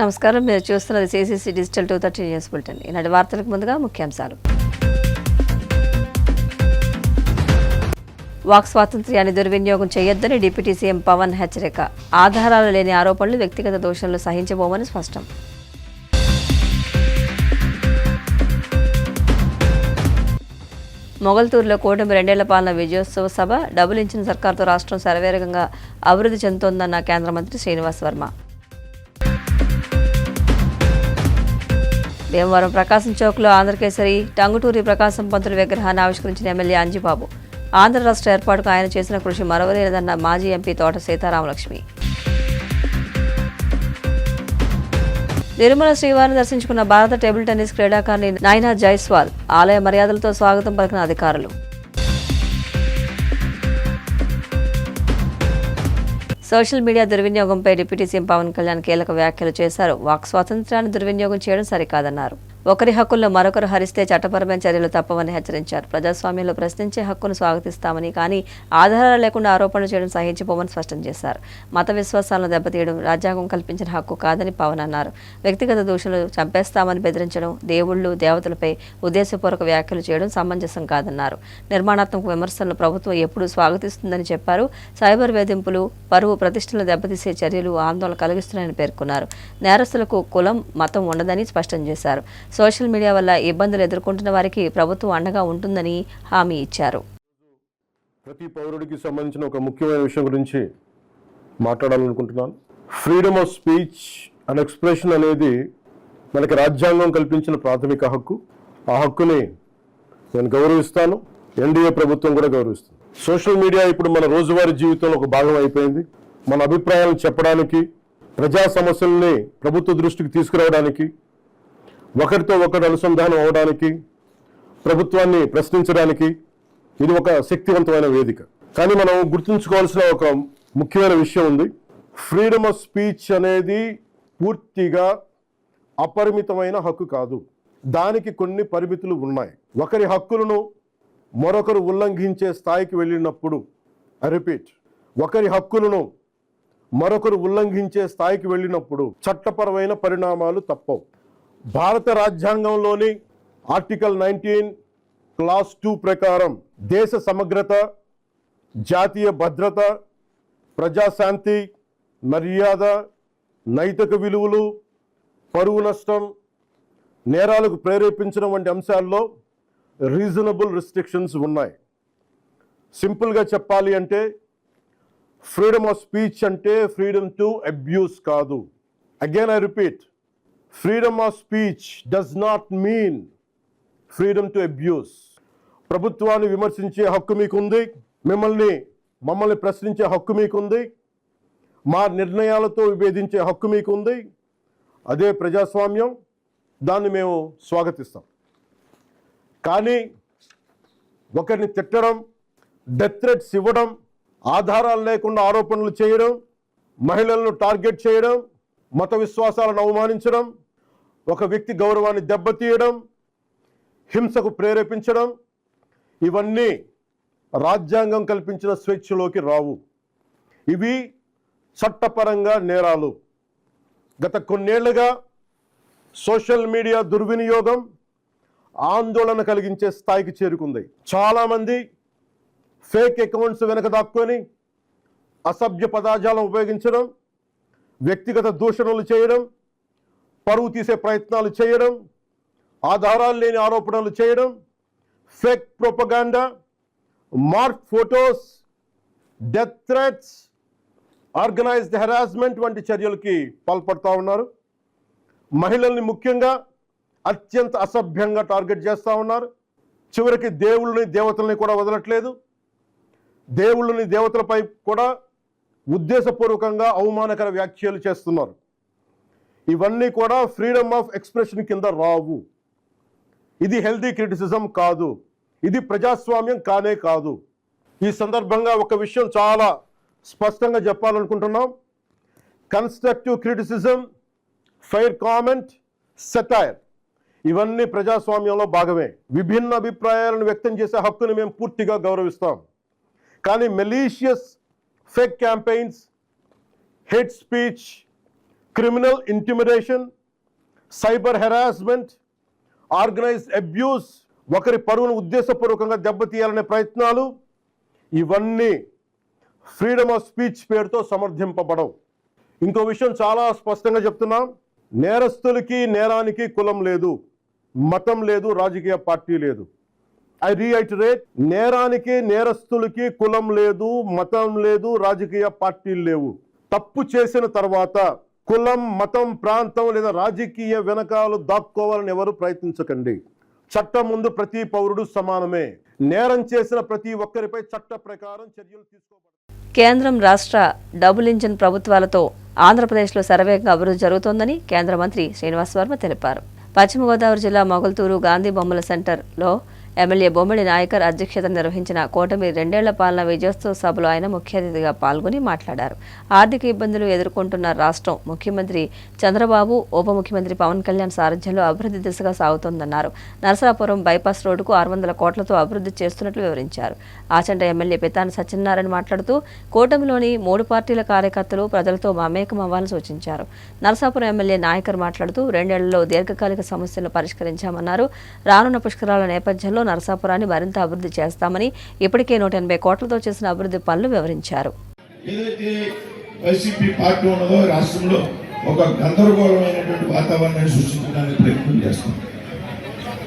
నమస్కారం. మీరు చూస్తున్నది CCC డిజిటల్ 230 న్యూస్ బులెటిన్. ఈనాటి వార్తలకు ముందుగా ముఖ్యాంశాలు. వాక్ స్వాతంత్ర్యాన్ని దుర్వినియోగం చేయొద్దని డిప్యూటీ సీఎం పవన్ హెచ్చరిక. ఆధారాలు లేని ఆరోపణలు, వ్యక్తిగత దోషణలు సహించబోమని స్పష్టం. మొగల్తూరులో కూటమి 2 ఏళ్ల పాలన విజయోత్సవ సభ. డబుల్ ఇంజిన్ సర్కార్తో రాష్ట్రం శరవేగంగా అభివృద్ధి చెందుతోందన్న కేంద్ర మంత్రి శ్రీనివాస్ వర్మ. భీమవరం ప్రకాశం చౌక్లో ఆంధ్రకేసరి టంగుటూరి ప్రకాశం పంతుల విగ్రహాన్ని ఆవిష్కరించిన ఎమ్మెల్యే అంజిబాబు. ఆంధ్ర రాష్ట్ర ఏర్పాటుకు ఆయన చేసిన కృషి మరవలేదన్న మాజీ ఎంపీ తోట సీతారామలక్ష్మి. తిరుమల శ్రీవారిని దర్శించుకున్న భారత టేబుల్ టెన్నిస్ క్రీడాకారిణి నైనా జైస్వాల్. ఆలయ మర్యాదలతో స్వాగతం పలికిన అధికారులు. సోషల్ మీడియా దుర్వినియోగంపై డిప్యూటీ సీఎం పవన్ కళ్యాణ్ కీలక వ్యాఖ్యలు చేశారు. వాక్ స్వాతంత్ర్యాన్ని దుర్వినియోగం చేయడం సరికాదన్నారు. ఒకరి హక్కుల్లో మరొకరు హరిస్తే చట్టపరమైన చర్యలు తప్పవని హెచ్చరించారు. ప్రజాస్వామ్యంలో ప్రశ్నించే హక్కును స్వాగతిస్తామని, కానీ ఆధారాలు లేకుండా ఆరోపణలు చేయడం సహించిపోమని స్పష్టం చేశారు. మత విశ్వాసాలను దెబ్బతీయడం రాజ్యాంగం కల్పించిన హక్కు కాదని పవన్ అన్నారు. వ్యక్తిగత దోషులు చంపేస్తామని బెదిరించడం, దేవుళ్లు దేవతలపై ఉద్దేశపూర్వక వ్యాఖ్యలు చేయడం సమంజసం కాదన్నారు. నిర్మాణాత్మక విమర్శలను ప్రభుత్వం ఎప్పుడూ స్వాగతిస్తుందని చెప్పారు. సైబర్ వేధింపులు, పరువు ప్రతిష్టలను దెబ్బతీసే చర్యలు ఆందోళన కలిగిస్తున్నాయని పేర్కొన్నారు. నేరస్తులకు కులం, మతం ఉండదని స్పష్టం చేశారు. సోషల్ మీడియా వల్ల ఇబ్బందులు ఎదుర్కొంటున్న వారికి ప్రభుత్వం అండగా ఉంటుందని హామీ ఇచ్చారు. ప్రతి పౌరుడికి సంబంధించిన ఒక ముఖ్యమైన విషయం గురించి మాట్లాడాలనుకుంటున్నాను. Freedom of speech and expression అనేది మనకి రాజ్యాంగం కల్పించిన ప్రాథమిక హక్కు. ఆ హక్కుని నేను గౌరవిస్తాను. ఎన్డీఏ ప్రభుత్వం కూడా గౌరవిస్తుంది. సోషల్ మీడియా ఇప్పుడు మన రోజువారీ జీవితంలో ఒక భాగం అయిపోయింది. మన అభిప్రాయాలను చెప్పడానికి, ప్రజా సమస్యల్ని ప్రభుత్వ దృష్టికి తీసుకురావడానికి, ఒకరితో ఒకరు అనుసంధానం అవడానికి, ప్రభుత్వాన్ని ప్రశ్నించడానికి ఇది ఒక శక్తివంతమైన వేదిక. కానీ మనం గుర్తుంచుకోవాల్సిన ఒక ముఖ్యమైన విషయం ఉంది. ఫ్రీడమ్ ఆఫ్ స్పీచ్ అనేది పూర్తిగా అపరిమితమైన హక్కు కాదు. దానికి కొన్ని పరిమితులు ఉన్నాయి. ఒకరి హక్కులను మరొకరు ఉల్లంఘించే స్థాయికి వెళ్ళినప్పుడు, ఐ రిపీట్, ఒకరి హక్కులను మరొకరు ఉల్లంఘించే స్థాయికి వెళ్ళినప్పుడు చట్టపరమైన పరిణామాలు తప్పవు. భారత రాజ్యాంగంలోని ఆర్టికల్ 19 క్లాస్ 2 ప్రకారం దేశ సమగ్రత, జాతీయ భద్రత, ప్రజాశాంతి, మర్యాద, నైతిక విలువలు, పరువు నష్టం, నేరాలకు ప్రేరేపించడం వంటి అంశాల్లో రీజనబుల్ రిస్ట్రిక్షన్స్ ఉన్నాయి. సింపుల్గా చెప్పాలి అంటే ఫ్రీడమ్ ఆఫ్ స్పీచ్ అంటే ఫ్రీడమ్ టు అబ్యూస్ కాదు. Again I repeat, freedom of speech does not mean freedom to abuse. ప్రభుత్వాన్ని విమర్శించే హక్కు మీకుంది, మమ్మల్ని ప్రశ్నించే హక్కు మీకుంది, మా నిర్ణయాలతో విభేదించే హక్కు మీకుంది. అదే ప్రజాస్వామ్యం, దాన్ని మేము స్వాగతిస్తాం. కానీ ఒకరిని తిట్టడం, డెత్ థ్రెట్స్ ఇవ్వడం, ఆధారాలు లేకుండా ఆరోపణలు చేయడం, మహిళలను టార్గెట్ చేయడం, మత విశ్వాసాలను అవమానించడం, ఒక వ్యక్తి గౌరవాన్ని దెబ్బతీయడం, హింసకు ప్రేరేపించడం, ఇవన్నీ రాజ్యాంగం కల్పించిన స్వేచ్ఛలోకి రావు. ఇవి చట్టపరంగా నేరాలు. గత కొన్నేళ్లుగా సోషల్ మీడియా దుర్వినియోగం ఆందోళన కలిగించే స్థాయికి చేరుకుంది. చాలామంది ఫేక్ అకౌంట్స్ వెనక దాక్కొని అసభ్య పదజాలం ఉపయోగించడం, వ్యక్తిగత దూషణలు చేయడం, పరువు తీసే ప్రయత్నాలు చేయడం, ఆధారాలు లేని ఆరోపణలు చేయడం, fake propaganda, mark photos, death threats, organised harassment వంటి చర్యలకి పాల్పడుతూ ఉన్నారు. మహిళల్ని ముఖ్యంగా అత్యంత అసభ్యంగా టార్గెట్ చేస్తూ ఉన్నారు. చివరికి దేవుళ్ళని దేవతల్ని కూడా వదలట్లేదు. దేవుళ్ళని దేవతలపై కూడా ఉద్దేశపూర్వకంగా అవమానకర వ్యాఖ్యలు చేస్తున్నారు. ఇవన్నీ కూడా ఫ్రీడమ్ ఆఫ్ ఎక్స్ప్రెషన్ కింద రావు. ఇది హెల్దీ క్రిటిసిజం కాదు. ఇది ప్రజాస్వామ్యం కానే కాదు. ఈ సందర్భంగా ఒక విషయం చాలా స్పష్టంగా చెప్పాలనుకుంటున్నాం. Constructive criticism, fair comment, satire ఇవన్నీ ప్రజాస్వామ్యంలో భాగమే. విభిన్న అభిప్రాయాలను వ్యక్తం చేసే హక్కుని మేము పూర్తిగా గౌరవిస్తాం. కానీ malicious fake campaigns, hate speech, criminal intimidation, cyber harassment, organised abuse, ఒకరి పరువును ఉద్దేశపూర్వకంగా దెబ్బతీయాలనే ప్రయత్నాలు, ఇవన్నీ ఫ్రీడమ్ ఆఫ్ స్పీచ్ పేరుతో సమర్థింపబడవు. ఇంకో విషయం చాలా స్పష్టంగా చెప్తున్నాం, నేరస్తులకి నేరానికి కులం లేదు, మతం లేదు, రాజకీయ పార్టీ లేదు. ఐ రీఐటరేట్, నేరానికి నేరస్తులకి కులం లేదు, మతం లేదు, రాజకీయ పార్టీలు లేవు. తప్పు చేసిన తర్వాత కులం, మతం, ప్రాంతం లేదా రాజకీయ వెనకాలు దాక్కోవాలని ఎవరు ప్రయత్నించకండి. చట్టం ముందు ప్రతి పౌరుడు సమానమే. నేరం చేసిన ప్రతి ఒక్కరిపై చట్ట ప్రకారం చర్యలు తీసుకోబడతాయి. కేంద్రం, రాష్ట్ర డబుల్ ఇంజిన్ ప్రభుత్వాలతో ఆంధ్రప్రదేశ్లో శరవేగంగా అభివృద్ధి జరుగుతోందని కేంద్ర మంత్రి శ్రీనివాస్ వర్మ తెలిపారు. పశ్చిమ గోదావరి జిల్లా మొగల్తూరు గాంధీ బొమ్మల సెంటర్లో ఎమ్మెల్యే బొమ్మిడి నాయకర్ అధ్యక్షతన నిర్వహించిన కూటమి 2 ఏళ్ల పాలన విజయోత్సవ సభలో ఆయన ముఖ్య అతిథిగా పాల్గొని మాట్లాడారు. ఆర్థిక ఇబ్బందులు ఎదుర్కొంటున్న రాష్ట్రం ముఖ్యమంత్రి చంద్రబాబు, ఉప ముఖ్యమంత్రి పవన్ కళ్యాణ్ సారథ్యంలో అభివృద్ధి దిశగా సాగుతోందన్నారు. నరసాపురం బైపాస్ రోడ్డుకు 600 కోట్లతో అభివృద్ధి చేస్తున్నట్లు వివరించారు. ఆచంట ఎమ్మెల్యే పితాని సత్యనారాయణ మాట్లాడుతూ కూటమిలోని 3 పార్టీల కార్యకర్తలు ప్రజలతో మమేకం అవ్వాలని సూచించారు. నరసాపురం ఎమ్మెల్యే నాయకర్ మాట్లాడుతూ 2 ఏళ్లలో దీర్ఘకాలిక సమస్యలను పరిష్కరించామన్నారు. రానున్న పుష్కరాల నేపథ్యంలో నరసాపురాన్ని మరింత అభివృద్ధి చేస్తామని, ఇప్పటికే 180 కోట్లతో చేసిన అభివృద్ధి పనులు వివరించారు. ఏదైతే వైసీపీ పార్టీ ఉన్నదో రాష్ట్రంలో ఒక గందరగోళమైనటువంటి వాతావరణాన్ని సృష్టించడానికి ప్రయత్నం చేస్తాం.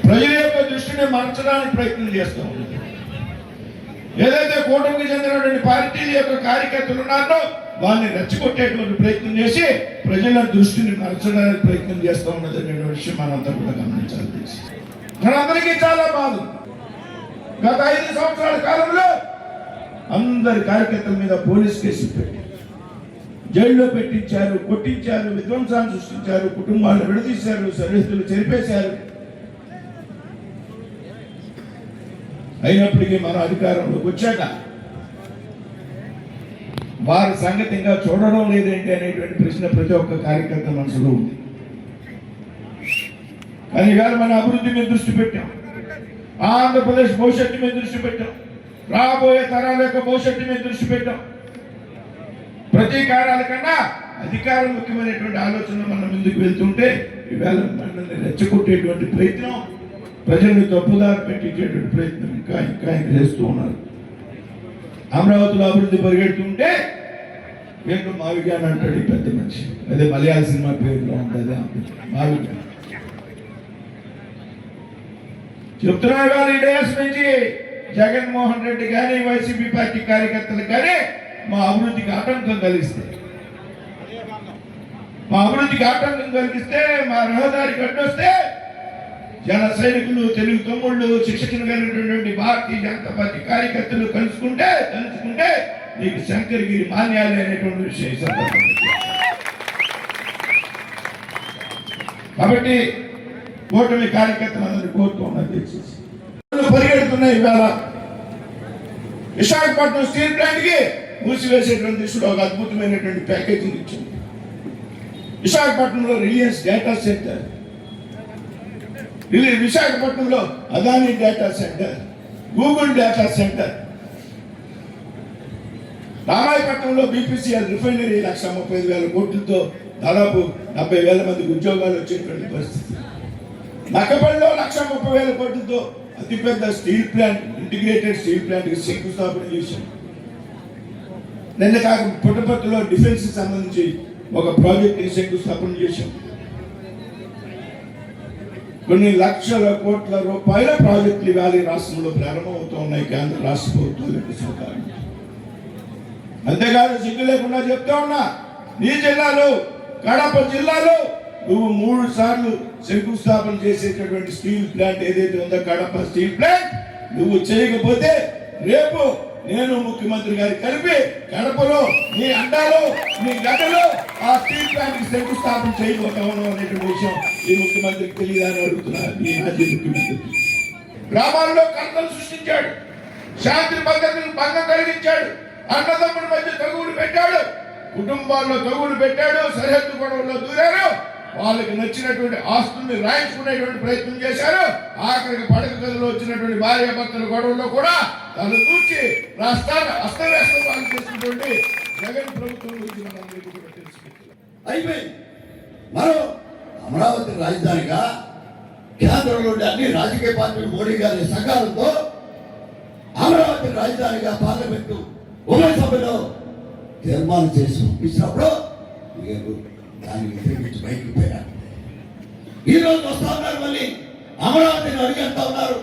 ప్రజల యొక్క దృష్టిని మరచడానికి ప్రయత్నం చేస్తాం. ఏదైతే కూటమికి చెందినటువంటి పార్టీల యొక్క కార్యకర్తలు ఉన్నారో వారిని రెచ్చగొట్టేటువంటి ప్రయత్నం చేసి ప్రజల దృష్టిని మరచడానికి ప్రయత్నం చేస్తూ ఉన్నదనే విషయం మనంతా కూడా గమనించాలి. మనందరికీ చాలా బాధ. గత 5 సంవత్సరాల కాలంలో అందరి కార్యకర్తల మీద పోలీస్ కేసులు పెట్టి జైల్లో పెట్టించారు, కొట్టించారు, విధ్వంసాన్ని సృష్టించారు, కుటుంబాలను విడదీశారు, సరిహద్దులు చెరిపేశారు. అయినప్పటికీ మన అధికారంలోకి వచ్చాక వారి సంగతి ఇంకా చూడడం లేదేంటి అనేటువంటి ప్రశ్న ప్రతి ఒక్క కార్యకర్త మనసులో ఉంది. కానీ ఇవాళ మన అభివృద్ధి మీద దృష్టి పెట్టాం, ఆంధ్రప్రదేశ్ భవిష్యత్తు మీద దృష్టి పెట్టాం, రాబోయే తరాల యొక్క భవిష్యత్తు మీద దృష్టి పెట్టాం. ప్రతీకారాల కన్నా అధికారం ముఖ్యమైనటువంటి ఆలోచనలు మనం ముందుకు వెళ్తుంటే ఈవేళ మనల్ని రెచ్చగొట్టేటువంటి ప్రయత్నం, ప్రజల్ని తప్పుదారి పెట్టించేటువంటి ప్రయత్నం ఇంకా ఇంకా చేస్తూ ఉన్నారు. అమరావతిలో అభివృద్ధి పరిగెడుతుంటే ఏంటో మావిజ్ఞాన్ అంటాడు ఈ పెద్ద మనిషి, అదే మలయాళ సినిమా పేరులో ఉంటుంది మావిజ్ఞాన్. చెప్తున్నా కానీ డేస్ నుంచి జగన్మోహన్ రెడ్డి కానీ వైసీపీ పార్టీ కార్యకర్తలు కానీ మా అభివృద్ధికి ఆటంకం కలిగిస్తే, మా రహదారికి అడ్డొస్తే జన సైనికులు, తెలుగు తమ్ముళ్ళు, శిక్షకులు కలిగినటువంటి భారతీయ జనతా పార్టీ కార్యకర్తలు తలుచుకుంటే నీకు శంకరగిరి మాన్యాలు అనేటువంటి విషయం. కాబట్టి కూటమి కార్యకర్తలందరూ కోరుతూ ఉన్నది పరిగెడుతున్నాయి. ఇవాళ విశాఖపట్నం స్టీల్ ప్లాంట్ కి మూసివేసేటువంటి దిశలో ఒక అద్భుతమైనటువంటి ప్యాకేజింగ్ ఇచ్చింది. విశాఖపట్నంలో రిలయన్స్ డేటా సెంటర్, విశాఖపట్నంలో Adani data center, Google data center, రామాయపట్నంలో బీపీసీఎల్ రిఫైనరీ 1,35,000 కోట్లతో దాదాపు 70,000 మందికి ఉద్యోగాలు వచ్చేటువంటి పరిస్థితి. నక్కపల్లిలో 1,30,000 కోట్లతో అతిపెద్ద steel plant, integrated steel plant కి శంకుస్థాపన చేశాం. నిన్న కాక పుట్టపర్తిలో డిఫెన్స్ కి సంబంధించి ఒక ప్రాజెక్ట్ శంకుస్థాపన చేశాం. కొన్ని లక్షల కోట్ల రూపాయల ప్రాజెక్టులు ఇవాళ రాష్ట్రంలో ప్రారంభమవుతూ ఉన్నాయి కేంద్ర రాష్ట్ర ప్రభుత్వాల యొక్క సహకారం. అంతేకాదు సిగ్గు లేకుండా చెప్తా ఉన్నా, నీ జిల్లాలో కడప జిల్లాలో నువ్వు 3 సార్లు శంకుస్థాపన చేసేటటువంటి స్టీల్ ప్లాంట్ ఏదైతే ఉందో కడప స్టీల్ ప్లాంట్ నువ్వు చేయకపోతే రేపు నేను ముఖ్యమంత్రి గారి కలిపి కడపలో నీ అండాలో నీ గడ్డలో ఆ స్టీల్ ప్లాంట్ కి శంకుస్థాపన చేయబోతామను అనేటువంటి విషయం ఈ ముఖ్యమంత్రికి తెలియదని అడుగుతున్నారు. ఈ మాజీ ముఖ్యమంత్రి గ్రామాల్లో కలతలు సృష్టించాడు, శాంతి భద్రతను భంగం కలిగించాడు, అన్నదమ్ముడి మధ్య తగువులు పెట్టాడు, కుటుంబాల్లో తగువులు పెట్టాడు, సరిహద్దు గొడవల్లో దూరారు, వాళ్ళకి నచ్చినటువంటి ఆస్తుల్ని రాయించుకునేటువంటి ప్రయత్నం చేశారు. ఆఖరికి పడక గదిలో వచ్చినటువంటి భార్యాభర్తల గొడవల్లో కూడా తను చూసి రాష్ట్రాన్ని అస్తవ్యస్తం చేసినటువంటి జగన్ ప్రభుత్వం గురించి మనందరికీ కూడా తెలుసుకుంటున్నాం. అయిపోయింది. మనం అమరావతి రాజధానిగా కేంద్రంలోని అన్ని రాజకీయ పార్టీలు మోడీ గారి సహకారంతో అమరావతి రాజధానిగా పార్లమెంటు ఉభయ సభలో తీర్మానం చేసి పంపించినప్పుడు దాన్ని వ్యతిరేకించి బయటకు పోయారు. ఈ రోజు వస్తా ఉన్నారు, మళ్ళీ అమరావతిని అడిగేస్తా ఉన్నారు.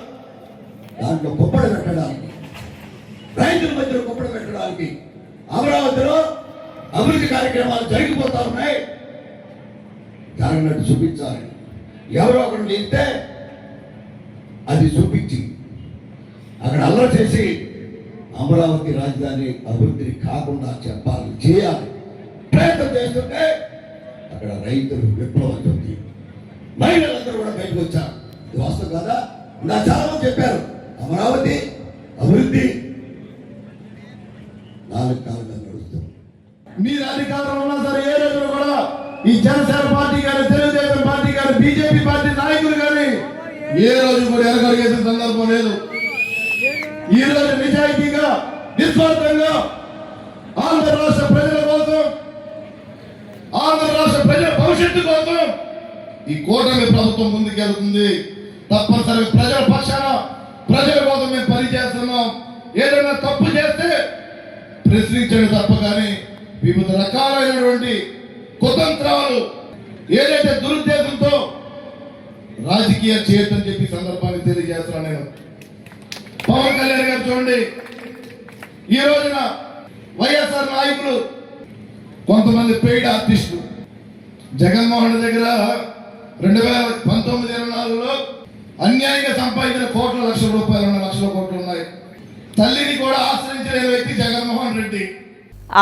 దాంట్లో కుప్పడి పెట్టడానికి, రైతుల మధ్యలో కుప్పడి పెట్టడానికి అమరావతిలో అభివృద్ధి కార్యక్రమాలు జరిగిపోతా ఉన్నాయి. జరగనట్టు చూపించాలి. ఎవరో ఒకరు నింటే అది చూపించి అక్కడ అల్లరి చేసి అమరావతి రాజధాని అభివృద్ధిని కాకుండా చెప్పాలి, చేయాలి ప్రయత్నం చేస్తుంటే అక్కడ రైతులు విప్లవం చెంది మహిళలందరూ కూడా బయటకు వచ్చారు. ఇది వాస్తవం కదా. నా చాలా మంది చెప్పారు అమరావతి అభివృద్ధి 4 కాలంగా నడుస్తుంది. మీరు అధికారంలో ఉన్నా సరే ఏ రోజు కూడా ఈ జనసేన పార్టీ కానీ, తెలుగుదేశం పార్టీ కానీ, బీజేపీ పార్టీ నాయకులు కానీ ఏ రోజు కూడా ఎరగలిగేసిన సందర్భం లేదు. ఈ రోజు నిజాయితీగా, నిస్వార్థంగా ఆంధ్ర రాష్ట్ర ప్రజల కోసం, ఆంధ్ర రాష్ట్ర ప్రజల భవిష్యత్తు కోసం ఈ కూటమి ప్రభుత్వం ముందుకెళ్తుంది. తప్పనిసరిగా ప్రజల పక్షాన, ప్రజల కోసం మేము పనిచేస్తున్నాం. ఏదైనా తప్పు చేస్తే ప్రశ్నించడం తప్ప కానీ వివిధ రకాలైనటువంటి కుతంత్రాలు ఏదైతే దురుద్దేశంతో రాజకీయ చేయొద్దని చెప్పి సందర్భాన్ని తెలియజేస్తున్నాను. నేను పవన్ కళ్యాణ్ గారు చూడండి, ఈ రోజున వైఎస్ఆర్ నాయకులు కొంతమంది పెయిడ్ ఆర్టిస్టులు జగన్మోహన్ దగ్గర 2019-24లో అన్యాయంగా సంపాదించిన కోట్ల లక్షల రూపాయలు, లక్షల కోట్లు ఉన్నాయి. తల్లిని కూడా ఆశ్రయించలేని వ్యక్తి జగన్మోహన్ రెడ్డి.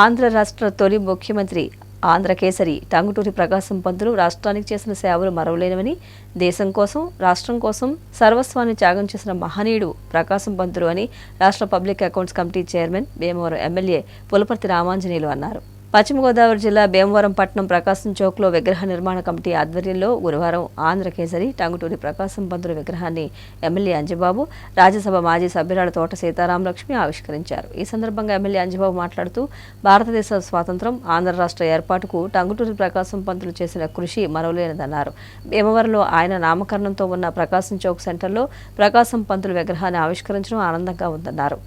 ఆంధ్ర రాష్ట్ర తొలి ముఖ్యమంత్రి ఆంధ్ర కేసరి టంగుటూరి ప్రకాశం పంతులు రాష్ట్రానికి చేసిన సేవలు మరవలేనివని, దేశం కోసం, రాష్ట్రం కోసం సర్వస్వాన్ని త్యాగం చేసిన మహనీయుడు ప్రకాశం పంతులు అని రాష్ట్ర public accounts committee chairman, Bhimavaram MLA Pulaparthi Ramanjaneyulu అన్నారు. పశ్చిమ గోదావరి జిల్లా భీమవరం పట్టణం ప్రకాశం చౌక్లో విగ్రహ నిర్మాణ కమిటీ ఆధ్వర్యంలో గురువారం ఆంధ్ర కేసరి టంగుటూరి ప్రకాశం పంతుల విగ్రహాన్ని ఎమ్మెల్యే అంజబాబు, రాజ్యసభ మాజీ సభ్యురాలు తోట సీతారామలక్ష్మి ఆవిష్కరించారు. ఈ సందర్భంగా ఎమ్మెల్యే అంజబాబు మాట్లాడుతూ భారతదేశ స్వాతంత్రం, ఆంధ్ర రాష్ట్ర ఏర్పాటుకు టంగుటూరి ప్రకాశం పంతులు చేసిన కృషి మరవలేనిదన్నారు. భీమవరంలో ఆయన నామకరణంతో ఉన్న ప్రకాశం చౌక్ సెంటర్లో ప్రకాశం పంతుల విగ్రహాన్ని ఆవిష్కరించడం ఆనందంగా ఉందన్నారు.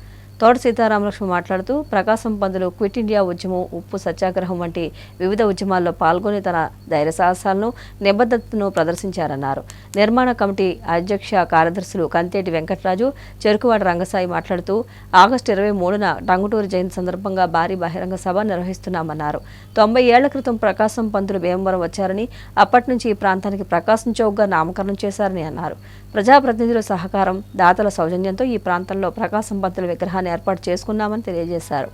తోట సీతారామలక్ష్మి మాట్లాడుతూ ప్రకాశం పంతులు క్విట్ ఇండియా ఉద్యమం, ఉప్పు సత్యాగ్రహం వంటి వివిధ ఉద్యమాల్లో పాల్గొని తన ధైర్య సాహసాలను, నిబద్ధతను ప్రదర్శించారన్నారు. నిర్మాణ కమిటీ అధ్యక్ష కార్యదర్శులు కంతేటి వెంకటరాజు, చెరుకువాడ రంగసాయి మాట్లాడుతూ ఆగస్టు 23న టంగుటూరి జయంతి సందర్భంగా భారీ బహిరంగ సభ నిర్వహిస్తున్నామన్నారు. 90 ఏళ్ల క్రితం ప్రకాశం పంతులు భీమవరం వచ్చారని, అప్పటి నుంచి ఈ ప్రాంతానికి ప్రకాశం చౌక్గా నామకరణం చేశారని అన్నారు. ప్రజాప్రతినిధుల సహకారం, దాతల సౌజన్యంతో ఈ ప్రాంతంలో ప్రకాశం పంతుల విగ్రహాన్ని ఏర్పాటు చేసుకున్నామని తెలియజేశారు.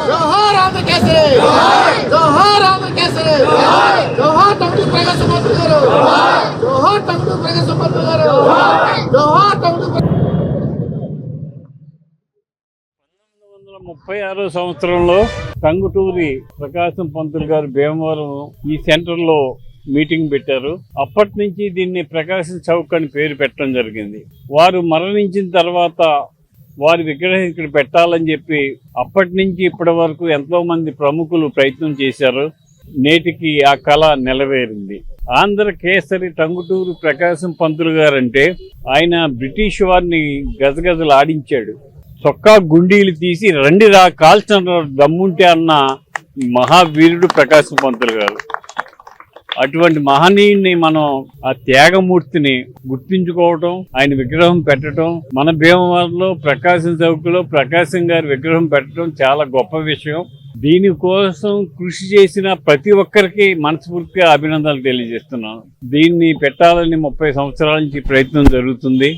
जोहार आंध्र केसरी, जोहार आंध्र केसरी, जोहार टंगटूरी प्रकाशम पंతులు గారు, जोहार टंगटूरी प्रकाशम पंతులు గారు, जोहार टंगटूरी 1936 సంవత్సరంలో టంగుటూరి ప్రకాశం పంతులు గారు భీమవరం ఈ సెంటర్లో మీటింగ్ పెట్టారు. అప్పటి నుంచి దీన్ని ప్రకాశం చౌక్ అని పేరు పెట్టడం జరిగింది. వారు మరణించిన తర్వాత వారి విగ్రహం ఇక్కడ పెట్టాలని చెప్పి అప్పటి నుంచి ఇప్పటి వరకు ఎంతో మంది ప్రముఖులు ప్రయత్నం చేశారు. నేటికి ఆ కళ నెరవేరింది. ఆంధ్ర కేసరి టంగుటూరి ప్రకాశం పంతులు గారంటే ఆయన బ్రిటిష్ వారిని గజగజలు ఆడించాడు. చొక్కా గుండీలు తీసి రండిరా కాల్చిన దమ్ముంటే అన్న మహావీరుడు ప్రకాశం పంతులు గారు. అటువంటి మహనీయుని మనం ఆ త్యాగమూర్తిని గుర్తించుకోవటం, ఆయన విగ్రహం పెట్టడం, మన భీమవరంలో ప్రకాశం చౌక్లో ప్రకాశం గారి విగ్రహం పెట్టడం చాలా గొప్ప విషయం. దీనికోసం కృషి చేసిన ప్రతి ఒక్కరికి మనస్ఫూర్తిగా అభినందనలు తెలియజేస్తున్నాను. దీన్ని పెట్టాలని 30 సంవత్సరాల నుంచి ప్రయత్నం జరుగుతుంది.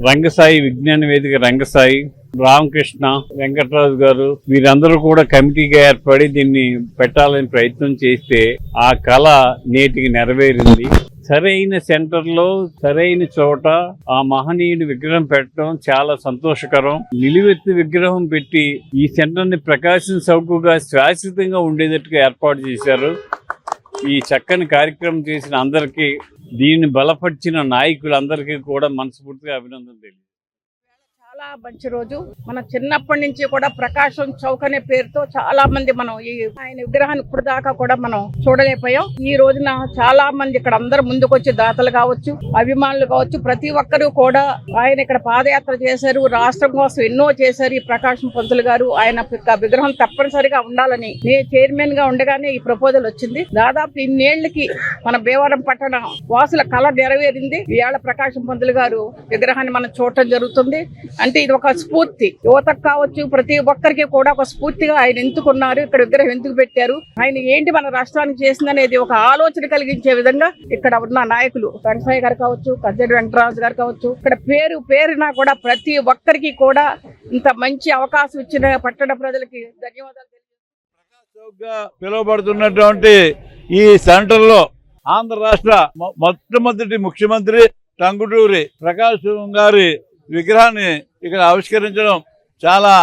రంగసాయి విజ్ఞాన వేదిక రంగసాయి, రామకృష్ణ, వెంకటరాజు గారు వీరందరూ కూడా కమిటీగా ఏర్పడి దీన్ని పెట్టాలని ప్రయత్నం చేస్తే ఆ కళ నేటికి నెరవేరింది. సరైన సెంటర్లో సరైన చోట ఆ మహనీయుడి విగ్రహం పెట్టడం చాలా సంతోషకరం. నిలువెత్తు విగ్రహం పెట్టి ఈ సెంటర్ని ప్రకాశం చౌకగా శాశ్వతంగా ఉండేటట్టుగా ఏర్పాటు చేశారు. ఈ చక్కని కార్యక్రమం చేసిన అందరికీ, దీన్ని బలపరిచిన నాయకులందరికీ కూడా మనస్ఫూర్తిగా అభినందనలు తెలియజేస్తున్నాను. చాలా మంచి రోజు. మన చిన్నప్పటి నుంచి కూడా ప్రకాశం చౌక్ అనే పేరుతో చాలా మంది మనం ఈ ఆయన విగ్రహాన్ని ఇప్పుడు దాకా కూడా మనం చూడలేకపోయాం. ఈ రోజున చాలా మంది ఇక్కడ అందరు ముందుకొచ్చి దాతలు కావచ్చు, అభిమానులు కావచ్చు, ప్రతి ఒక్కరూ కూడా ఆయన ఇక్కడ పాదయాత్ర చేశారు. రాష్ట్రం కోసం ఎన్నో చేశారు ఈ ప్రకాశం పంతులు గారు. ఆయన విగ్రహం తప్పనిసరిగా ఉండాలని నేను చైర్మన్ గా ఉండగానే ఈ ప్రపోజల్ వచ్చింది. దాదాపు ఇన్నేళ్లకి మన భీమవరం పట్టణ వాసుల కళ నెరవేరింది. ఇవాళ ప్రకాశం పంతులు గారు విగ్రహాన్ని మనం చూడటం జరుగుతుంది. అంటే ఇది ఒక స్ఫూర్తి, యువతకు కావచ్చు ప్రతి ఒక్కరికి కూడా ఒక స్ఫూర్తిగా ఆయన ఎందుకున్నారు, ఇక్కడ విగ్రహం ఎందుకు పెట్టారు, ఆయన ఏంటి మన రాష్ట్రానికి చేసిందనేది ఒక ఆలోచన కలిగించే విధంగా ఇక్కడ ఉన్న నాయకులు రంగసాయి గారు కావచ్చు, కజ్జడి వెంకటరాజు గారు కావచ్చు, ఇక్కడ పేరున కూడా ప్రతి ఒక్కరికి కూడా ఇంత మంచి అవకాశం ఇచ్చిన పట్టణ ప్రజలకి ధన్యవాదాలు. పిలువబడుతున్నటువంటి ఈ సెంటర్ లో ఆంధ్ర రాష్ట్ర మొట్టమొదటి ముఖ్యమంత్రి టంగుటూరి ప్రకాశం గారి విగ్రహాన్ని ఇక్కడ ఆవిష్కరించడం చాలా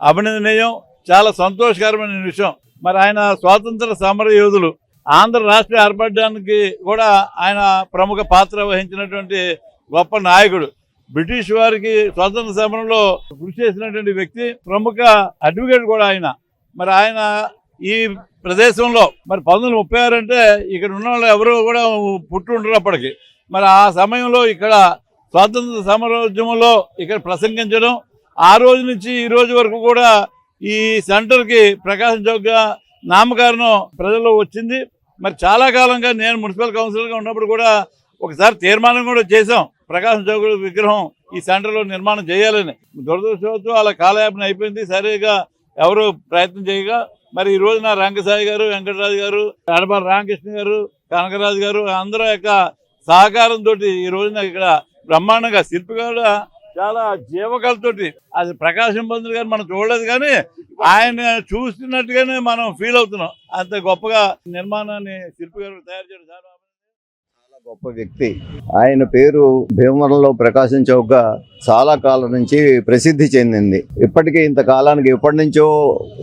అభినందనీయం, చాలా సంతోషకరమైన విషయం. మరి ఆయన స్వాతంత్ర సమర యోధులు, ఆంధ్ర రాష్ట్ర ఏర్పడడానికి కూడా ఆయన ప్రముఖ పాత్ర వహించినటువంటి గొప్ప నాయకుడు. బ్రిటిష్ వారికి స్వాతంత్ర సమరంలో కృషి చేసినటువంటి వ్యక్తి, ప్రముఖ అడ్వకేట్ కూడా ఆయన. మరి ఆయన ఈ ప్రదేశంలో మరి 1936 అంటే ఇక్కడ ఉన్న వాళ్ళు ఎవరు కూడా పుట్టి ఉండరు అప్పటికి. మరి ఆ సమయంలో ఇక్కడ స్వాతంత్ర సమరోద్యమంలో ఇక్కడ ప్రసంగించడం, ఆ రోజు నుంచి ఈ రోజు వరకు కూడా ఈ సెంటర్కి ప్రకాశం చౌక్గా నామకరణం ప్రజల్లో వచ్చింది. మరి చాలా కాలంగా నేను మున్సిపల్ కౌన్సిలర్గా ఉన్నప్పుడు కూడా ఒకసారి తీర్మానం కూడా చేశాం, ప్రకాశం చౌక్ విగ్రహం ఈ సెంటర్లో నిర్మాణం చేయాలని. దురదృష్టవశాత్తు అలా కాలయాపన అయిపోయింది, సరిగా ఎవరు ప్రయత్నం చేయగా మరి ఈ రోజున రంగసాయి గారు, వెంకటరాజు గారు, అడబాల రామకృష్ణ గారు, కనకరాజు గారు అందరూ యొక్క సహకారంతో ఈ రోజున ఇక్కడ బ్రహ్మాండంగా శిల్పి కూడా చాలా జీవకళతోటి, అది ప్రకాశం పంతులు గారు మనం చూడలేదు కానీ ఆయన చూస్తున్నట్టుగానే మనం ఫీల్ అవుతున్నాం. అంత గొప్పగా నిర్మాణాన్ని శిల్పి గారు తయారు చేయడం చాలా గొప్ప వ్యక్తి. ఆయన పేరు భీమవరంలో ప్రకాశం చౌక్గా చాలా కాలం నుంచి ప్రసిద్ధి చెందింది. ఇప్పటికీ ఇంతకాలానికి ఎప్పటి నుంచో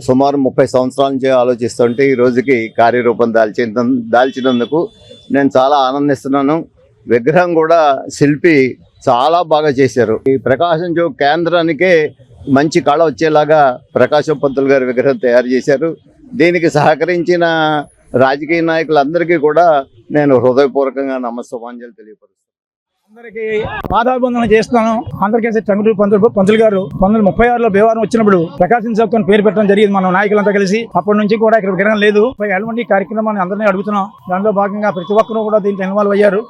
సుమారు 30 సంవత్సరాల నుంచి ఆలోచిస్తుంటే ఈ రోజుకి కార్యరూపం దాల్చినందుకు నేను చాలా ఆనందిస్తున్నాను. విగ్రహం కూడా శిల్పి చాలా బాగా చేశారు. ఈ ప్రకాశం చౌక్ కేంద్రానికే మంచి కళ వచ్చేలాగా ప్రకాశం పంతులు గారి విగ్రహం తయారు చేశారు. దీనికి సహకరించిన రాజకీయ నాయకులందరికీ కూడా నేను హృదయపూర్వకంగా నమస్సుమాంజలి తెలియపరుస్తాను. అందరికీ పాదాభివందనం చేస్తున్నాను. ఆంధ్రకేసరి టంగుటూరి పంతులు గారు 1936లో భీమవరం వచ్చినప్పుడు ప్రకాశం చౌక్ అని పేరు పెట్టడం జరిగింది మన నాయకులంతా కలిసి. అప్పటి నుంచి కూడా ఇక్కడ విగ్రహం లేదు. ఎటువంటి కార్యక్రమాన్ని అందరినీ అడుగుతున్నాం. దానిలో భాగంగా ప్రతి ఒక్కరూ కూడా దీంట్లో ఇన్వాల్వ్ అయ్యారు.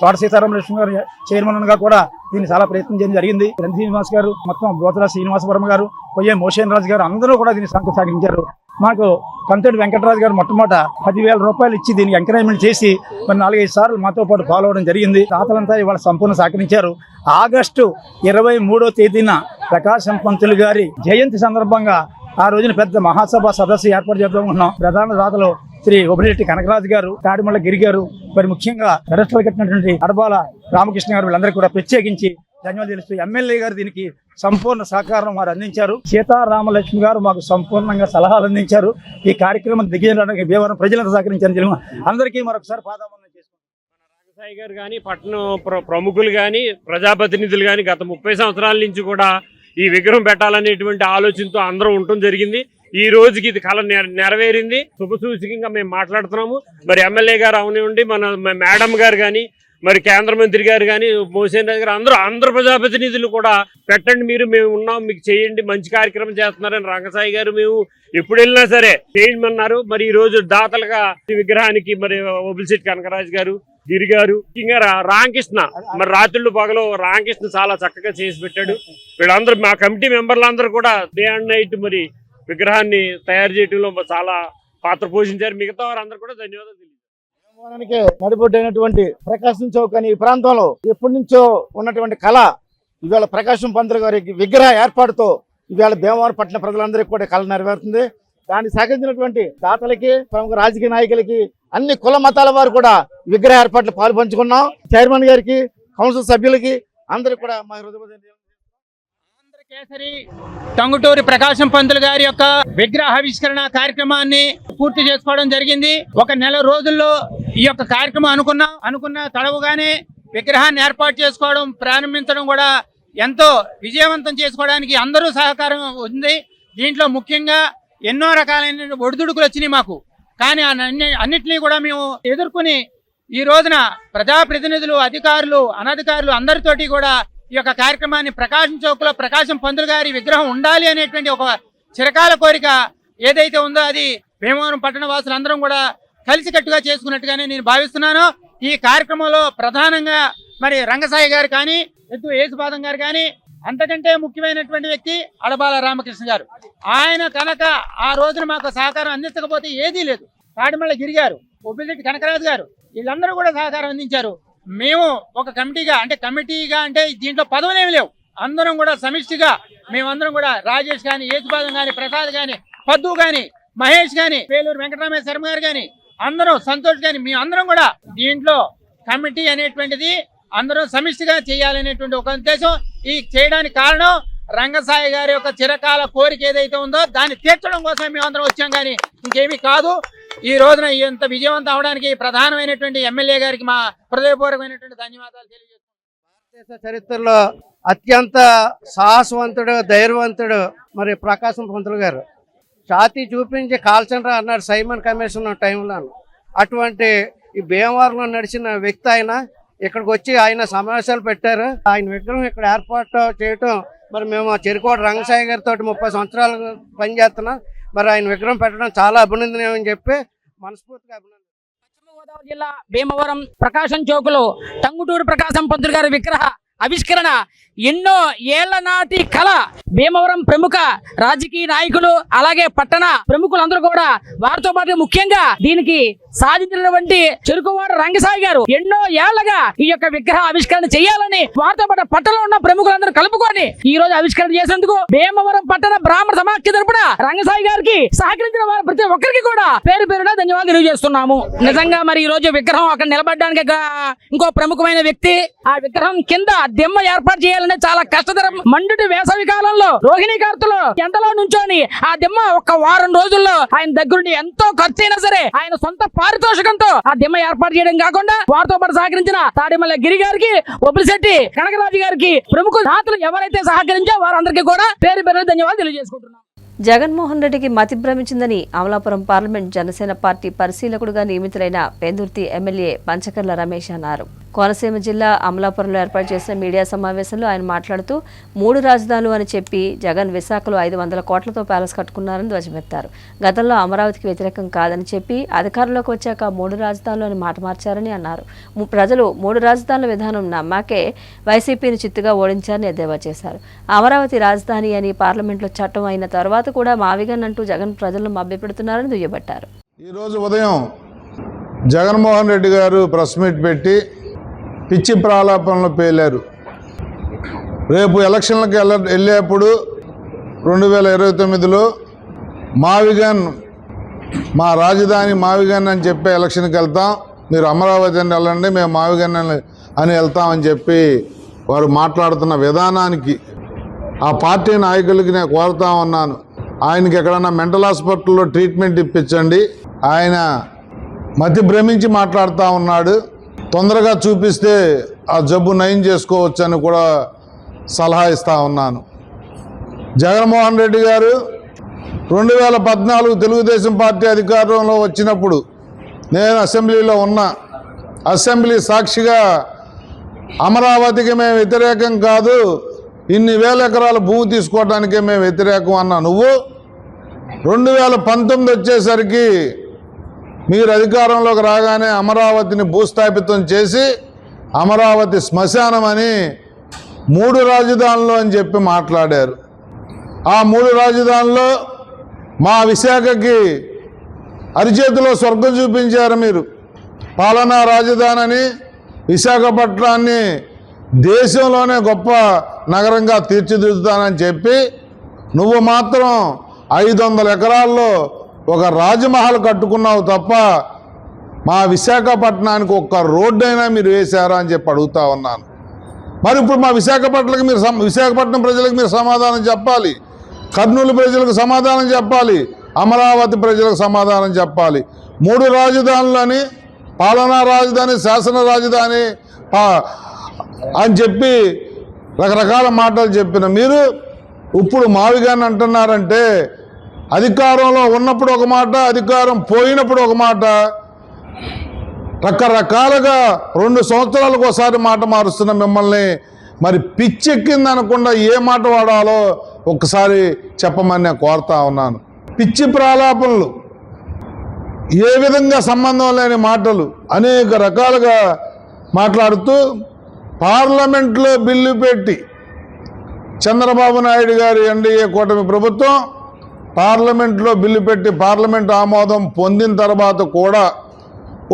తోట సీతారామలక్ష్మి గారు చైర్మన్ గా కూడా దీన్ని చాలా ప్రయత్నం చేయడం జరిగింది. ఎన్ శ్రీనివాస్ గారు, మొత్తం బోతల శ్రీనివాసవరం గారు, కొయ్యే మోషన్ రాజు గారు అందరూ కూడా దీన్ని సాగించారు. మాకు కంతటి వెంకటరాజు గారు మొట్టమొదట 10,000 రూపాయలు ఇచ్చి దీనికి ఎంకరేజ్మెంట్ చేసి మరి 4-5 సార్లు మాతో పాటు ఫాలో అవడం జరిగింది. దాతలంతా ఇవాళ సంపూర్ణ సహకరించారు. ఆగస్టు 23వ తేదీన ప్రకాశం పంతులు గారి జయంతి సందర్భంగా ఆ రోజున పెద్ద మహాసభ సదస్సు ఏర్పాటు చేద్దాం అనుకున్నాం. ప్రధాన దాతలు శ్రీ ఒబిరెడ్డి కనకరాజు గారు, తాడిమల్ల గిరి గారు, మరి ముఖ్యంగా రెడస్టర్లు కట్టినటువంటి అడబాల రామకృష్ణ గారు, వీళ్ళందరికీ కూడా ప్రత్యేకించి ధన్యవాదాలు తెలుస్తూ ఎమ్మెల్యే గారు దీనికి సంపూర్ణ సహకారం వారు అందించారు. సీతారామలక్ష్మి గారు మాకు సంపూర్ణంగా సలహాలు అందించారు. ఈ కార్యక్రమం దిగజేయడానికి భీమవరం ప్రజలంతా సహకరించారు. అందరికీ మరొకసారి పాదాభివందనం చేసుకుంటాం. రంగసాయి గారు కానీ, పట్టణ ప్రముఖులు కానీ, ప్రజాప్రతినిధులు కానీ గత 30 సంవత్సరాల నుంచి కూడా ఈ విగ్రహం పెట్టాలనేటువంటి ఆలోచనతో అందరం ఉండటం జరిగింది. ఈ రోజుకి ఇది కళ నెరవేరింది. శుభసూచకంగా మేము మాట్లాడుతున్నాము. మరి ఎమ్మెల్యే గారు అవనివ్వండి, మన మేడం గారు కానీ, మరి కేంద్ర మంత్రి గారు కానీ, మోసేన్ రాజు గారు, అందరూ ప్రజాప్రతినిధులు కూడా పెట్టండి, మేము ఉన్నాం, మీకు చేయండి, మంచి కార్యక్రమం చేస్తున్నారని రంగసాయి గారు మేము ఎప్పుడు వెళ్ళినా సరే చేయమన్నారు. మరి ఈ రోజు దాతలుగా ఈ విగ్రహానికి మరి ఒబిలిశెట్టి కనకరాజు గారు, గిరి గారు, ముఖ్యంగా రామకృష్ణ, మరి రాత్రుళ్ళు పగలు రామకృష్ణ చాలా చక్కగా చేసి పెట్టాడు. వీళ్ళందరూ మా కమిటీ మెంబర్లందరూ కూడా డే అండ్ నైట్ మరి విగ్రహాన్ని తయారు చేయడంలో చాలా పాత్ర పోషించారు. మిగతా వారందరూ కూడా ధన్యవాదాలు తెలియజేస్తారు. నడిబొడ్డైనటువంటి ప్రకాశం చౌక్ అని ఈ ప్రాంతంలో ఎప్పటి నుంచో ఉన్నటువంటి కళ ఇవాళ ప్రకాశం పంతులు గారి విగ్రహ ఏర్పాటుతో ఇవాళ భీమవరం పట్టణ ప్రజలందరికీ కూడా కళ నెరవేరుతుంది. దాన్ని సహకరించినటువంటి దాతలకి, ప్రముఖ రాజకీయ నాయకులకి, అన్ని కుల మతాల వారు కూడా విగ్రహ ఏర్పాట్లు పాలు పంచుకున్నాం. చైర్మన్ గారికి, కౌన్సిల్ సభ్యులకి అందరికి కూడా మా హృదయ కేసరి టంగుటూరి ప్రకాశం పంతులు గారి యొక్క విగ్రహావిష్కరణ కార్యక్రమాన్ని పూర్తి చేసుకోవడం జరిగింది. ఒక నెల రోజుల్లో ఈ యొక్క కార్యక్రమం అనుకున్న తడవుగానే విగ్రహాన్ని ఏర్పాటు చేసుకోవడం, ప్రారంభించడం కూడా ఎంతో విజయవంతం చేసుకోవడానికి అందరూ సహకారం ఉంది. దీంట్లో ముఖ్యంగా ఎన్నో రకాలైన ఒడిదుడుకులు వచ్చినాయి మాకు. కానీ అన్నిటినీ కూడా మేము ఎదుర్కొని ఈ రోజున ప్రజాప్రతినిధులు, అధికారులు, అనధికారులు అందరితోటి కూడా ఈ యొక్క కార్యక్రమాన్ని ప్రకాశం చౌక్ లో ప్రకాశం పంతులు గారి విగ్రహం ఉండాలి అనేటువంటి ఒక చిరకాల కోరిక ఏదైతే ఉందో అది భీమవరం పట్టణ వాసులందరం కూడా కలిసికట్టుగా చేసుకున్నట్టుగానే నేను భావిస్తున్నాను. ఈ కార్యక్రమంలో ప్రధానంగా మరి రంగసాయి గారు కానీ, ఎద్దు యేసుపాదం గారు కానీ, అంతకంటే ముఖ్యమైనటువంటి వ్యక్తి అడబాల రామకృష్ణ గారు. ఆయన కనుక ఆ రోజున మాకు సహకారం అందించకపోతే ఏదీ లేదు. తాడిమళ్ళ గిరి గారు, ఒబిలిశెట్టి కనకరాజు గారు, వీళ్ళందరూ కూడా సహకారం అందించారు. మేము ఒక కమిటీగా అంటే దీంట్లో పదవులేమి లేవు, అందరం కూడా సమిష్టిగా మేమందరం కూడా రాజేష్ గాని, యేసుపాదం గాని, ప్రసాద్ గాని, పద్దు గాని, మహేష్ గాని, పేలూరు వెంకటరామయ్య శర్మ గారు గాని, అందరం సంతోష్ గాని, మీ అందరం కూడా దీంట్లో కమిటీ అనేటువంటిది అందరం సమిష్టిగా చేయాలనేటువంటి ఒక ఉద్దేశం. ఈ చేయడానికి కారణం రంగసాయి గారి యొక్క చిరకాల కోరిక ఏదైతే ఉందో దాన్ని తీర్చడం కోసం మేము అందరం వచ్చాం, కానీ ఇంకేమీ కాదు. ఈ రోజున ఇంత విజయవంతం అవడానికి ప్రధానమైనటువంటి ఎమ్మెల్యే గారికి మా హృదయపూర్వకమైనటువంటి ధన్యవాదాలు తెలియజేస్తున్నాం. భారతదేశ చరిత్రలో అత్యంత సాహసవంతుడు, ధైర్యవంతుడు మరి ప్రకాశం పంతులు గారు. ఛాతీ చూపించి కాల్చండ్రా అన్నాడు సైమన్ కమిషన్ టైంలో. అటువంటి ఈ భీమవరంలో నడిచిన వ్యక్తి ఆయన. ఇక్కడికి వచ్చి ఆయన సమావేశాలు పెట్టారు. ఆయన విగ్రహం ఇక్కడ ఏర్పాటు చేయటం మరి మేము చెరుకోట రంగసాయి గారితో 30 సంవత్సరాలు పనిచేస్తున్నాం. మరి ఆయన విగ్రహం పెట్టడం చాలా అభినందనీయం అని చెప్పి మనస్ఫూర్తిగా అభినందన. పశ్చిమ గోదావరి జిల్లా భీమవరం ప్రకాశం చౌకులో టంగుటూరి ప్రకాశం పంతులు గారి విగ్రహ ఆవిష్కరణ ఎన్నో ఏళ్ల నాటి కళ. భీమవరం ప్రముఖ రాజకీయ నాయకులు అలాగే పట్టణ ప్రముఖులందరూ కూడా వారితో పాటు ముఖ్యంగా దీనికి సాధించినటువంటి చెరుకువాడ రంగసాయి గారు ఎన్నో ఏళ్లగా ఈ యొక్క విగ్రహ ఆవిష్కరణ చేయాలని వారితో పాటు పట్టణంలో ఉన్న ప్రముఖులందరూ కలుపుకొని ఈ రోజు ఆవిష్కరణ చేసేందుకు భీమవరం పట్టణ బ్రాహ్మణ సమాఖ్య తరపున రంగసాయి గారికి సహకరించిన వారు ప్రతి ఒక్కరికి కూడా పేరు పేరున ధన్యవాదాలు తెలియజేస్తున్నాము. నిజంగా మరి ఈ రోజు విగ్రహం అక్కడ నిలబడడానికి ఇంకో ప్రముఖమైన వ్యక్తి. ఆ విగ్రహం కింద దిమ్మ ఏర్పాటు చేయాలంటే చాలా కష్టతరం. మండుటి వేసవి కాలంలో రోహిణీ కార్తులు ఎండలో నుంచొని ఆ దిమ్మ ఒక వారం రోజుల్లో ఆయన దగ్గరుండి ఎంతో ఖర్చు అయినా సరే ఆయన సొంత పారితోషికంతో ఆ దిమ్మ ఏర్పాటు చేయడం కాకుండా వారితో పాటు సహకరించిన తాడిమల్ల గిరి గారికి, ఒబిలిశెట్టి కనకరాజు గారికి, ప్రముఖ దాతలు ఎవరైతే సహకరించో వారందరికీ కూడా పేరు పేరు ధన్యవాదాలు తెలియజేసుకుంటున్నాం. జగన్మోహన్ రెడ్డికి మతి భ్రమించిందని అమలాపురం పార్లమెంట్ జనసేన పార్టీ పరిశీలకుడుగా నియమితులైన పెందుర్తి ఎమ్మెల్యే పంచకర్ల రమేష్ అన్నారు. కోనసీమ జిల్లా అమలాపురంలో ఏర్పాటు చేసిన మీడియా సమావేశంలో ఆయన మాట్లాడుతూ 3 రాజధానులు అని చెప్పి జగన్ విశాఖలో 500 కోట్లతో ప్యాలెస్ కట్టుకున్నారని ధ్వజమెత్తారు. గతంలో అమరావతికి వ్యతిరేకం కాదని చెప్పి అధికారంలోకి వచ్చాక 3 రాజధానులు అని మాట మార్చారని అన్నారు. ప్రజలు 3 రాజధానుల విధానం నమ్మాకే వైసీపీని చిత్తుగా ఓడించారని ఎద్దేవా చేశారు. అమరావతి రాజధాని అని పార్లమెంట్లో చట్టం అయిన తర్వాత కూడా మావిగన్ అంటూ జగన్ ప్రజలను మభ్యపెడుతున్నారని దుయ్యబట్టారు. ఈరోజు ఉదయం జగన్మోహన్ రెడ్డి గారు ప్రెస్ మీట్ పెట్టి పిచ్చి ప్రాలాపనలు పేలారు. రేపు ఎలక్షన్లకు వెళ్ళేప్పుడు 2029లో మావిగన్ మా రాజధాని మావిగన్ అని చెప్పి ఎలక్షన్కి వెళ్తాం, మీరు అమరావతి అని వెళ్ళండి, మేము మావిగన్ అని వెళ్తామని చెప్పి వారు మాట్లాడుతున్న విధానానికి ఆ పార్టీ నాయకులకి నేను కోరుతా ఉన్నాను, ఆయనకి ఎక్కడన్నా మెంటల్ హాస్పిటల్లో ట్రీట్మెంట్ ఇప్పించండి. ఆయన మతి భ్రమించి మాట్లాడుతూ ఉన్నాడు. తొందరగా చూపిస్తే ఆ జబ్బు నయం చేసుకోవచ్చని కూడా సలహా ఇస్తూ ఉన్నాను. జగన్మోహన్ రెడ్డి గారు 2014 తెలుగుదేశం పార్టీ అధికారంలో వచ్చినప్పుడు నేను అసెంబ్లీలో ఉన్నా. అసెంబ్లీ సాక్షిగా అమరావతికి మేము వ్యతిరేకం కాదు, ఇన్ని వేల ఎకరాల భూమి తీసుకోవడానికే మేము వ్యతిరేకం అన్నా. నువ్వు 2019 వచ్చేసరికి మీరు అధికారంలోకి రాగానే అమరావతిని భూస్థాపితం చేసి అమరావతి శ్మశానం అని 3 రాజధానులు అని చెప్పి మాట్లాడారు. ఆ 3 రాజధానుల్లో మా విశాఖకి అరిచేతిలో స్వర్గం చూపించారు మీరు. పాలనా రాజధాని అని విశాఖపట్నాన్ని దేశంలోనే గొప్ప నగరంగా తీర్చిదిద్దుతానని చెప్పి నువ్వు మాత్రం 500 ఎకరాల్లో ఒక రాజమహల్ కట్టుకున్నావు తప్ప మా విశాఖపట్నానికి ఒక్క రోడ్డైనా మీరు వేశారా అని చెప్పి అడుగుతా ఉన్నాను. మరి ఇప్పుడు మా విశాఖపట్నం ప్రజలకు మీరు సమాధానం చెప్పాలి, కర్నూలు ప్రజలకు సమాధానం చెప్పాలి, అమరావతి ప్రజలకు సమాధానం చెప్పాలి. 3 రాజధానులని, పాలనా రాజధాని, శాసన రాజధాని అని చెప్పి రకరకాల మాటలు చెప్పిన మీరు ఇప్పుడు మావిగాని అంటున్నారంటే అధికారంలో ఉన్నప్పుడు ఒక మాట, అధికారం పోయినప్పుడు ఒక మాట, రకరకాలుగా 2 సంవత్సరాలకు ఒకసారి మాట మారుస్తున్న మిమ్మల్ని మరి పిచ్చెక్కింది అనకుండా ఏ మాట వాడాలో ఒక్కసారి చెప్పమని నేను కోరుతా ఉన్నాను. పిచ్చి ప్రాలాపనలు, ఏ విధంగా సంబంధం లేని మాటలు అనేక రకాలుగా మాట్లాడుతూ పార్లమెంట్లో బిల్లు పెట్టి చంద్రబాబు నాయుడు గారి ఎన్డీఏ కూటమి ప్రభుత్వం పార్లమెంట్లో బిల్లు పెట్టి పార్లమెంట్ ఆమోదం పొందిన తర్వాత కూడా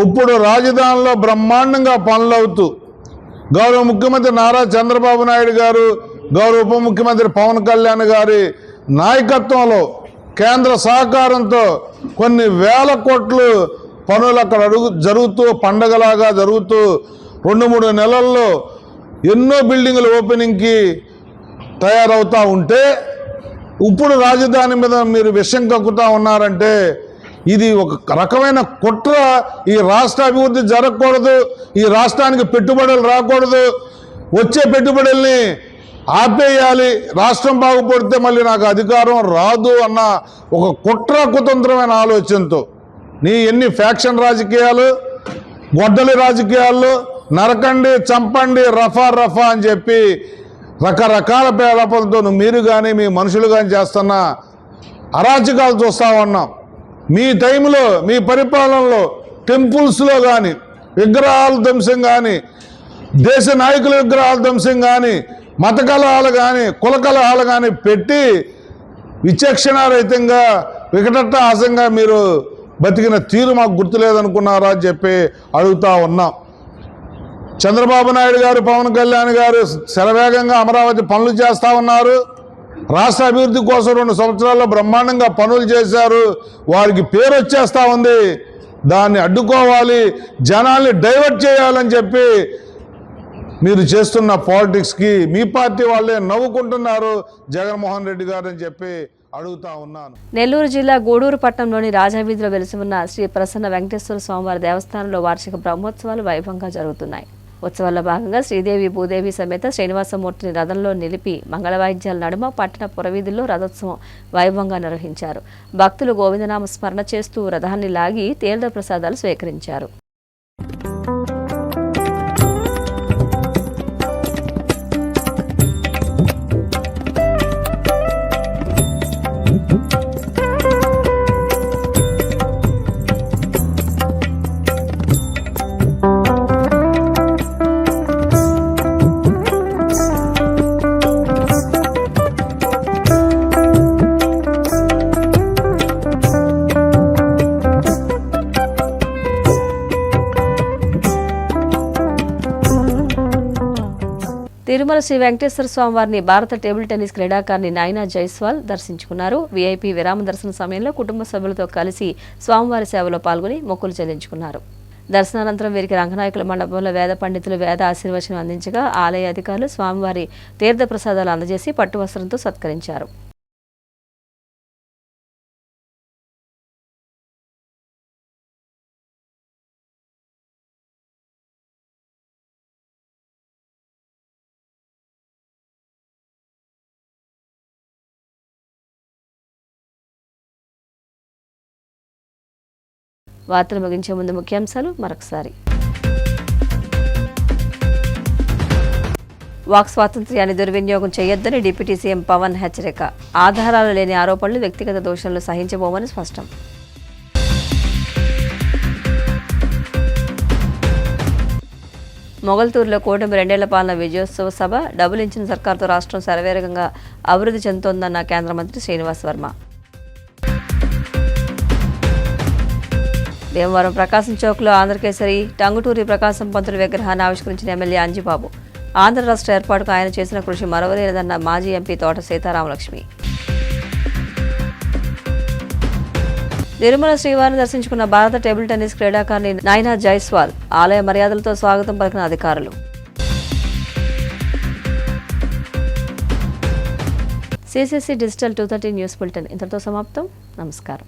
ఇప్పుడు రాజధానిలో బ్రహ్మాండంగా పనులవుతూ గౌరవ ముఖ్యమంత్రి నారా చంద్రబాబు నాయుడు గారు, గౌరవ ఉప ముఖ్యమంత్రి పవన్ కళ్యాణ్ గారి నాయకత్వంలో కేంద్ర సహకారంతో కొన్ని వేల కోట్లు పనులు అక్కడ జరుగుతూ పండగలాగా జరుగుతూ 2-3 నెలల్లో ఎన్నో బిల్డింగులు ఓపెనింగ్కి తయారవుతూ ఉంటే ఇప్పుడు రాజధాని మీద మీరు విషం కక్కుతా ఉన్నారంటే ఇది ఒక రకమైన కుట్ర. ఈ రాష్ట్ర అభివృద్ధి జరగకూడదు, ఈ రాష్ట్రానికి పెట్టుబడులు రాకూడదు, వచ్చే పెట్టుబడుల్ని ఆపేయాలి, రాష్ట్రం బాగుపడితే మళ్ళీ నాకు అధికారం రాదు అన్న ఒక కుట్ర కుతంత్రమైన ఆలోచనతో నీ ఎన్ని ఫ్యాక్షన్ రాజకీయాలు, గొడ్డలి రాజకీయాలు, నరకండి, చంపండి, రఫా అని చెప్పి రకరకాల పేలపలతో మీరు కానీ మీ మనుషులు కానీ చేస్తున్న అరాచకాలు చూస్తూ ఉన్నాం. మీ టైంలో, మీ పరిపాలనలో టెంపుల్స్లో కానీ విగ్రహాల ధ్వంసం కానీ, దేశ నాయకుల విగ్రహాల ధ్వంసం కానీ, మత కలహాలు కానీ, కుల కలహాలు కానీ పెట్టి విచక్షణారహితంగా వికటట్టహాసంగా మీరు బతికిన తీరు మాకు గుర్తులేదనుకున్నారా అని చెప్పి అడుగుతా ఉన్నాం. చంద్రబాబు నాయుడు గారు, పవన్ కళ్యాణ్ గారు శరవేగంగా అమరావతి పనులు చేస్తూ ఉన్నారు. రాష్ట్ర అభివృద్ధి కోసం 2 సంవత్సరాల్లో బ్రహ్మాండంగా పనులు చేశారు. వారికి పేరు వచ్చేస్తూ ఉంది. దాన్ని అడ్డుకోవాలి, జనాల్ని డైవర్ట్ చేయాలని చెప్పి మీరు చేస్తున్న పాలిటిక్స్కి మీ పార్టీ వాళ్ళే నవ్వుకుంటున్నారు జగన్మోహన్ రెడ్డి గారు అని చెప్పి అడుగుతా ఉన్నాను. నెల్లూరు జిల్లా గూడూరు పట్టణంలోని రాజావీధిలో వెలిసి ఉన్న శ్రీ ప్రసన్న వెంకటేశ్వర స్వామివారి దేవస్థానంలో వార్షిక బ్రహ్మోత్సవాలు వైభవంగా జరుగుతున్నాయి. ఉత్సవాల్లో భాగంగా శ్రీదేవి భూదేవి సమేత శ్రీనివాసమూర్తిని రథంలో నిలిపి మంగళవాయిద్యాల నడుమ పట్టణ పురవీధుల్లో రథోత్సవం వైభవంగా నిర్వహించారు. భక్తులు గోవిందనామ స్మరణ చేస్తూ రథాన్ని లాగి తీర్థ ప్రసాదాలు స్వీకరించారు. తిరుమల శ్రీ వెంకటేశ్వర స్వామివారిని భారత టేబుల్ టెన్నిస్ క్రీడాకారిణి నైనా జైస్వాల్ దర్శించుకున్నారు. వీఐపీ విరామ దర్శన సమయంలో కుటుంబ సభ్యులతో కలిసి స్వామివారి సేవలో పాల్గొని మొక్కులు చెల్లించుకున్నారు. దర్శనానంతరం వీరికి రంగనాయకుల మండపంలో వేద పండితులు వేద ఆశీర్వచనం అందించగా ఆలయ అధికారులు స్వామివారి తీర్థ ప్రసాదాలు అందజేసి పట్టు వస్త్రంతో సత్కరించారు. వార్తలు ముగించే ముందు ముఖ్యాంశాలు మరొకసారి. వాక్ స్వాతంత్ర్యాన్ని దుర్వినియోగం చేయొద్దని డిప్యూటీ సీఎం పవన్ హెచ్చరిక. ఆధారాలు లేని ఆరోపణలు, వ్యక్తిగత దోషణలు సహించబోమని స్పష్టం. మొగల్తూరులో కూటమి 2 ఏళ్ల పాలన విజయోత్సవ సభ. డబుల్ ఇంజిన్ సర్కార్తో రాష్ట్రం శరవేగంగా అభివృద్ధి చెందుతోందన్న కేంద్ర మంత్రి శ్రీనివాస్ వర్మ. భీమవరం ప్రకాశం చౌక్లో ఆంధ్రకేసరి టంగుటూరి ప్రకాశం పంతులు విగ్రహాన్ని ఆవిష్కరించిన ఎమ్మెల్యే అంజిబాబు. ఆంధ్ర రాష్ట్ర ఏర్పాటుకు ఆయన చేసిన కృషి మరవలేదన్న మాజీ ఎంపీ తోట సీతారామలక్ష్మి. తిరుమల శ్రీవారిని దర్శించుకున్న భారత టేబుల్ టెన్నిస్ క్రీడాకారిణి నైనా జైస్వాల్. ఆలయ మర్యాదలతో స్వాగతం పలికిన అధికారులు. CCC డిజిటల్ 230 న్యూస్ బులెటిన్ ఇంతటితో సమాప్తం. నమస్కారం.